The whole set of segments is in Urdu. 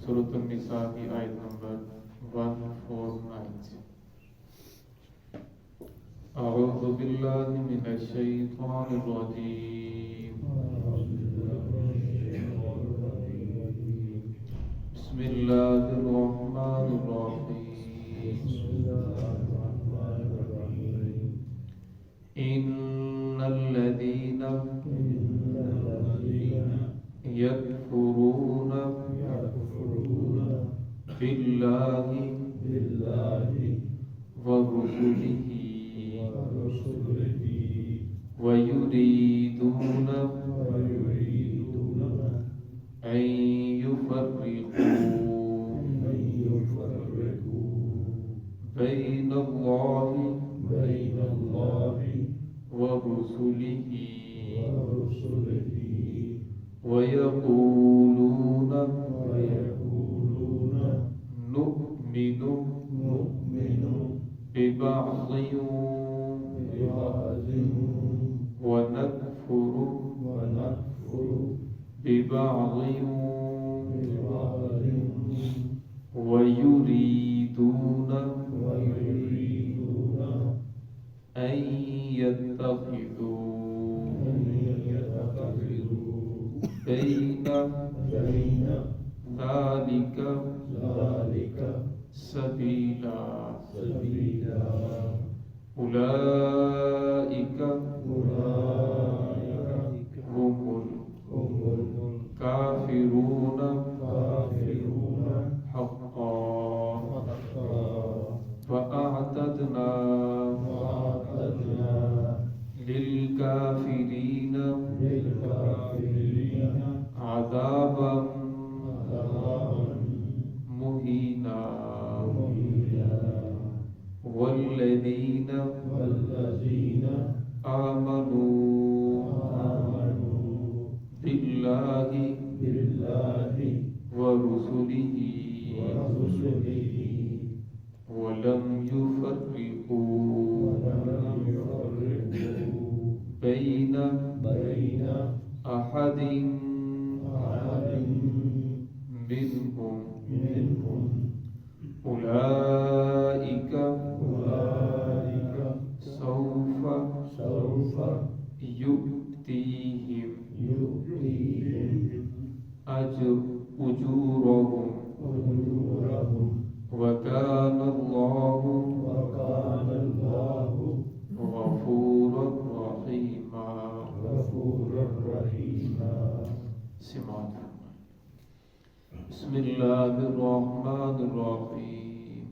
سورۃ النساء کی آیت نمبر 149 اعوذ باللہ من الشیطان الرجیم بسم اللہ الرحمن الرحیم ان الذین یکفرون باللہ ورسلہ وَيُرِيدُونَ أَن يُفَرِّقُوا بَيْنَ اللَّهِ وَرُسُلِهِ وَيَقُولُونَ نُؤْمِنُ بِبَعْضٍ ونكفر ببعض ويريدون أن يتخذوا بين ذلك سبيلا أولئك هم الكافرون حقا وأعتدنا للكافرين عذابا مهينا والذين آمنوا بالله ورسله ولم يفرقوا بين أحد منهم أولئك سوف يؤتيهم أجورهم وكان الله غفورا رحيما سمعت بسم الله الرحمن الرحيم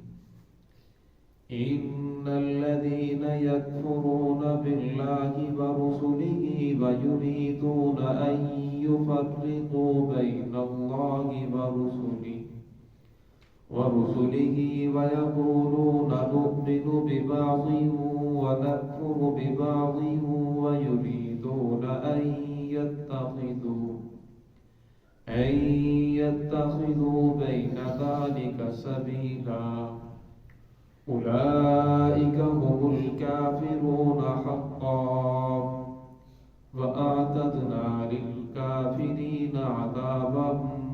إن الذين يكفرون بالله ورسله ويريدون أن يفرقوا بين الله ورسله ويقولون نؤمن ببعض ونكفر ببعض ويريدون أن يتخذوا بين ذلك سبيلا أولئك هم الكافرون حقا وأعتدنا للكافرين عذابا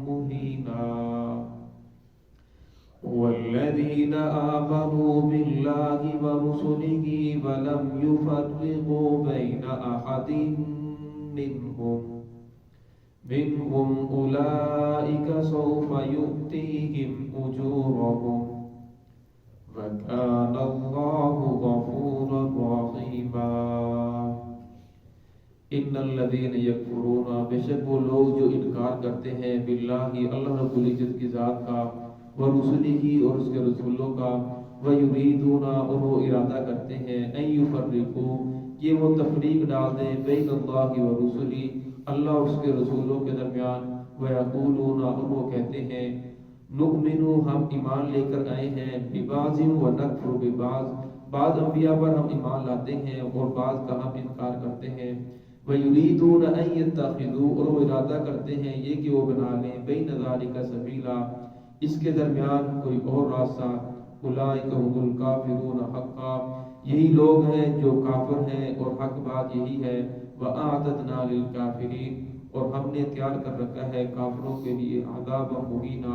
مهينا والذين آمنوا بالله ورسله ولم يفرقوا بين أحد منهم أولئك سوف يؤتيهم أجورهم وَكَانَ اللَّهُ غَفُورًا رَحِيمًا ان الذین یکفرون، بے شک وہ لوگ جو انکار کرتے ہیں باللہ اللہ رب العزت کی ذات کا، ورسلہ اور اس کے رسولوں کا، ویریدون اور وہ ارادہ کرتے ہیں، ان یفرقوا یہ وہ تفریق ڈال دیں، بین اللہ ورسلہ اللہ اور اس کے رسولوں کے درمیان، ویقولون اور وہ کہتے ہیں نؤمن ہم ایمان لے کر آئے ہیں، ببعض ونکفر ببعض بعض انبیاء پر ہم ایمان لاتے ہیں اور بعض کا ہم انکار کرتے ہیں، وَيُرِيدُونَ أَن يَتَّخِذُوا اور وہ ارادہ کرتے ہیں یہ کہ وہ بنا لیں بین ذَلِكَ سَبِيلًا اس کے درمیان کوئی اور راستہ، اولئک هم الکافرون حقا یہی لوگ ہیں جو کافر ہیں اور حق بات یہی ہے، وَأَعْتَدْنَا لِلْكَافِرِينَ اور ہم نے تیار کر رکھا ہے کافروں کے لیے عذاب مہینہ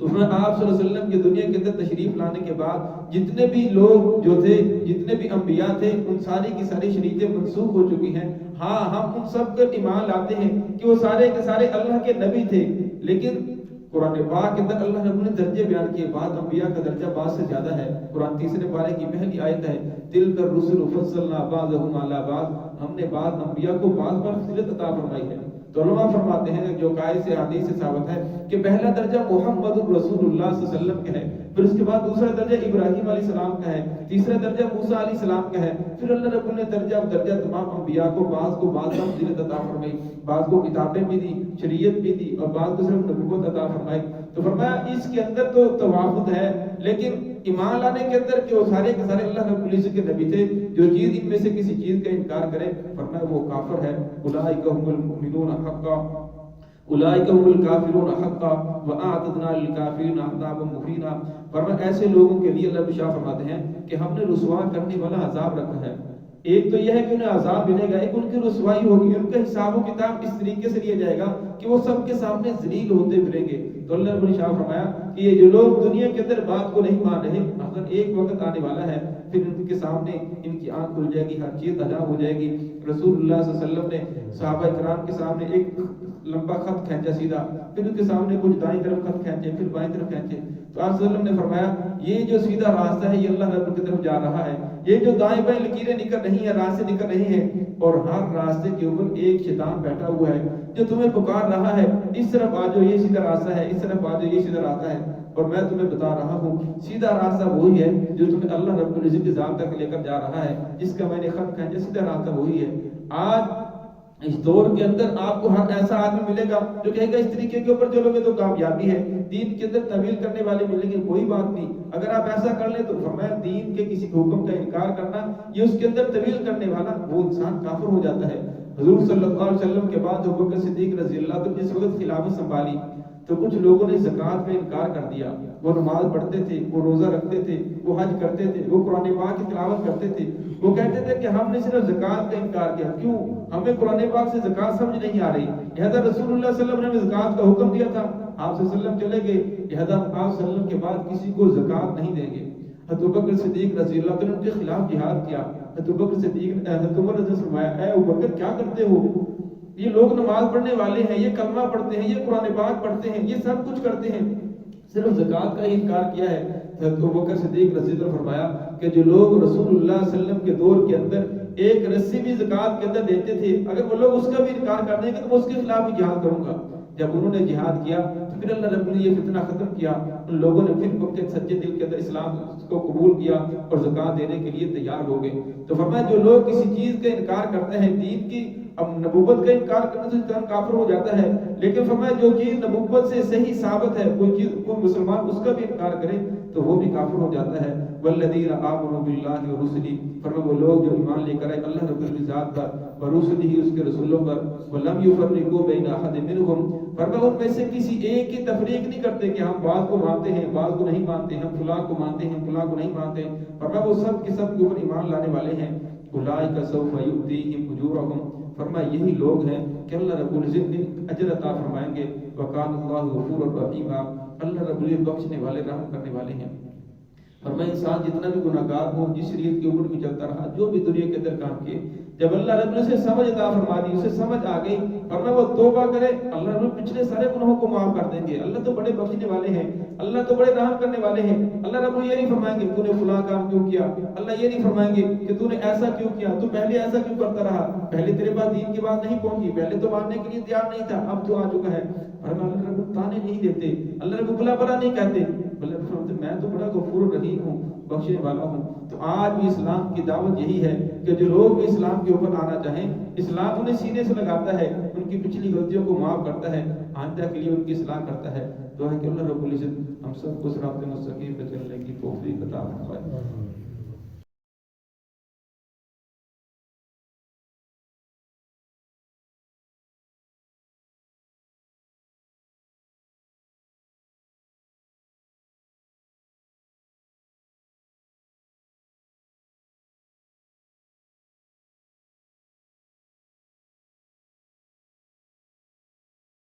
تو آپ صلی اللہ علیہ وسلم کے دنیا کے اندر تشریف لانے کے بعد جتنے بھی لوگ جو تھے، جتنے بھی انبیاء تھے، ان ساری کی ساری شریعتیں منسوخ ہو چکی ہیں۔ ہاں ہم ان سب کا ایمان لاتے ہیں کہ وہ سارے کے سارے اللہ کے نبی تھے، لیکن قرآن پاک کے اندر اللہ رب نے درجے بیان کیے، بعض انبیاء کا درجہ بعض سے زیادہ ہے۔ قرآن تیسرے پارے کی پہلی آیت ہے، تلک الرسل فضلنا بعضهم علی بعض، ہم نے بعض انبیاء کو بعض پر فضیلت عطا فرمائی ہے۔ تو علماء فرماتے ہیں جو قائد سے حدیث سے ثابت ہے کہ پہلا درجہ محمد رسول اللہ صلی اللہ علیہ وسلم کا ہے، پھر اس کے بعد دوسرا درجہ ابراہیم علیہ السلام کا ہے، تیسرا درجہ موسیٰ علیہ السلام کا ہے، پھر اللہ رب نے درجہ تمام انبیاء کو بعض پر فضیلت عطا فرمائی، بعض کو کتابیں بھی دی، شریعت بھی دی، اور بعض کو صرف نبوت عطا فرمائی۔ تو فرمایا اس کے اندر تو توافق ہے، لیکن ایمان لانے کے اندر کہ وہ سارے کے سارے اللہ رب العزت کے نبی تھے، جو چیز ان میں سے کسی چیز کا انکار کرے فرمایا وہ کافر ہے۔ اولئک هم المؤمنون حقا اولئک هم الکافرون حقا واعتدنا للکافرین عذابا مہینا۔ فرمایا ایسے لوگوں کے لیے اللہ شاہ فرماتے ہیں کہ ہم نے رسوا کرنے والا عذاب رکھا ہے۔ ایک تو یہ ہے کہ انہیں عذاب ملے گا، ایک ان کی رسوائی ہوگی، ان کا حساب و کتاب اس طریقے سے لیا جائے گا کہ وہ سب کے سامنے ذلیل ہوتے پھریں گے۔ تو اللہ رب العزت فرمایا کہ یہ جو لوگ دنیا کے اندر بات کو نہیں مان رہے، اگر ایک وقت آنے والا ہے پھر ان کے سامنے ان کی آنکھ کھل جائے گی، ہر چیز ادا ہو جائے گی۔ رسول اللہ صلی اللہ علیہ وسلم نے صحابہ کرام کے سامنے ایک لمبا خط کھینچا سیدھا، پھر ان کے سامنے کچھ دائیں طرف خط کھینچے، پھر بائیں طرف کھینچے، تو آپ صلی اللہ علیہ وسلم نے فرمایا یہ جو سیدھا راستہ ہے یہ اللہ رب کی طرف جا رہا ہے، یہ جو دائیں بائیں لکیریں نکل رہی ہیں، راستے نکل رہی ہیں، اور ہر راستے کے اوپر ایک شیطان بیٹھا ہوا ہے جو تمہیں پکار رہا ہے اس طرف آ جاؤ یہ سیدھا راستہ ہے، اس طرف آ جاؤ یہ سیدھا راستہ ہے، اور میں تمہیں بتا رہا ہوں سیدھا راستہ وہی ہے جو تمہیں اللہ رب العزت کی ذات تک لے کر جا رہا ہے، جس کا میں نے خط کھینچا سیدھا راستہ وہی ہے۔ آج اس دور کے اندر آپ کو ہر ایسا آدمی ملے گا جو کہے گا اس طریقے کے اوپر چلو گے تو کامیابی ہے، دین کے اندر تبدیل کرنے والے ملیں گے، کوئی بات نہیں، اگر آپ ایسا کر لیں تو فرمایا دین کے کسی حکم کا انکار کرنا یہ اس کے اندر تبدیل کرنے والا وہ انسان کافر ہو جاتا ہے۔ حضور صلی اللہ علیہ وسلم کے بعد ابوبکر صدیق رضی اللہ عنہ جس وقت خلافت سنبھالی تو کچھ لوگوں نے زکوٰۃ کا انکار کر دیا، وہ نماز پڑھتے تھے، وہ روزہ رکھتے تھے، وہ حج کرتے تھے، وہ قرآن پاک کی تلاوت کرتے تھے، وہ کہتے تھے کہ ہم نے صرف زکوٰۃ کا انکار کیا، کیوں؟ ہمیں قرآن پاک سے زکوٰۃ سمجھ نہیں آ رہی، لہذا رسول اللہ صلی اللہ علیہ وسلم نے زکوٰۃ کا حکم دیا تھا، آپ صلی اللہ علیہ وسلم چلے گئے، لہذا آپ صلی اللہ علیہ وسلم کے بعد کسی کو زکوٰۃ نہیں دیں گے۔ حضرت ابوبکر صدیق رضی اللہ عنہ نے ان کے خلاف جہاد کیا، حضرت ابوبکر صدیق حضرت عمر رضی اللہ عنہ نے فرمایا اے ابوبکر کیا کرتے ہو، یہ لوگ نماز پڑھنے والے ہیں، یہ کلمہ پڑھتے ہیں، یہ قرآن پاک پڑھتے ہیں، یہ سب کچھ کرتے ہیں، صرف زکوٰۃ کا ہی انکار کیا ہے۔ حضرت ابوبکر صدیق رضی اللہ عنہ نے فرمایا کہ جو لوگ رسول اللہ صلی اللہ علیہ وسلم کے دور کے اندر ایک رسی بھی زکوٰۃ کے اندر دیتے تھے، اگر وہ لوگ اس کا بھی انکار کر دیں گے تو میں اس کے خلاف بھی جہاد کروں گا۔ جب انہوں نے جہاد کیا تو پھر اللہ رب نے یہ فتنہ ختم کیا، ان لوگوں نے پھر پکے سچے دل کے اندر اسلام کو قبول کیا اور زکوٰۃ دینے کے لیے تیار ہو گئے۔ تو فرمایا جو لوگ کسی چیز کا انکار کرتے ہیں، دین کی اب نبوت کا انکار کرنے سے انسان کافر ہو جاتا ہے، لیکن فرمایا جو چیز نبوت سے صحیح ثابت ہے، کوئی چیز کوئی مسلمان اس کا بھی انکار کرے تو وہ بھی کافر ہو جاتا ہے۔ والذین آمنوا باللہ ورسلہ، فرمایا وہ لوگ جو ایمان لے کر آئے اللہ رب العزت پر ورسلہ اس کے رسولوں پر، ولم یفرقوا بین احد منہم، فرمایا ان میں سے کسی ایک کی تفریق نہیں کرتے کہ ہم بعض کو مانتے ہیں بعض کو نہیں مانتے، ہم فلاں کو مانتے ہیں فلاں کو نہیں مانتے، فرمایا وہ سب کے سب کے اوپر ایمان لانے والے ہیں۔ اولئک سوف یؤتیہم اجورہم، فرمایا یہی لوگ ہیں کہ اللہ رب العزت نے اجر عطا فرمائیں گے۔ وکان اللہ غفورا رحیما، اللہ رب العزت بخشنے والے رحم کرنے والے ہیں۔ فرمایا انسان جتنا بھی گناہ گار ہو، جس شریعت کے اوپر بھی چلتا رہا، جو بھی دنیا کے اندر کام کیے، جب اللہ رب نے اسے سمجھ عطا فرما دی، اسے سمجھ آ گئی، فرمایا وہ توبہ کرے اللہ رب پچھلے سارے گناہوں کو معاف کر دیں گے۔ اللہ تو بڑے بخشنے والے ہیں، اللہ تو بڑے رحم کرنے والے ہیں۔ اللہ رب یہ نہیں فرمائیں گے تو نے فلاں کام کیوں کیا، اللہ یہ نہیں فرمائیں گے کہ تو نے ایسا کیوں کیا، تو پہلے ایسا کیوں کرتا رہا، پہلے تیرے پاس دین کی بات نہیں پہنچی، پہلے تو ماننے کے لیے تیار نہیں تھا، اب تو آ چکا ہے۔ فرمایا اللہ رب تانے نہیں دیتے، اللہ رب بلا بلا نہیں کہتے، بلکہ فرماتے میں تو بڑا غفور رحیم ہوں، بخشنے والا ہوں۔ تو آج بھی اسلام کی دعوت یہی ہے کہ جو لوگ بھی اسلام کے اوپر آنا چاہیں، اسلام انہیں سینے سے لگاتا ہے، ان کی پچھلی غلطیوں کو معاف کرتا ہے، آئندہ کے لیے ان کی اصلاح کرتا ہے۔ دعا ہے کہ اللہ رب العزت ہم سب کو صراط مستقیم پہ چلنے کی توفیق عطا فرمائے۔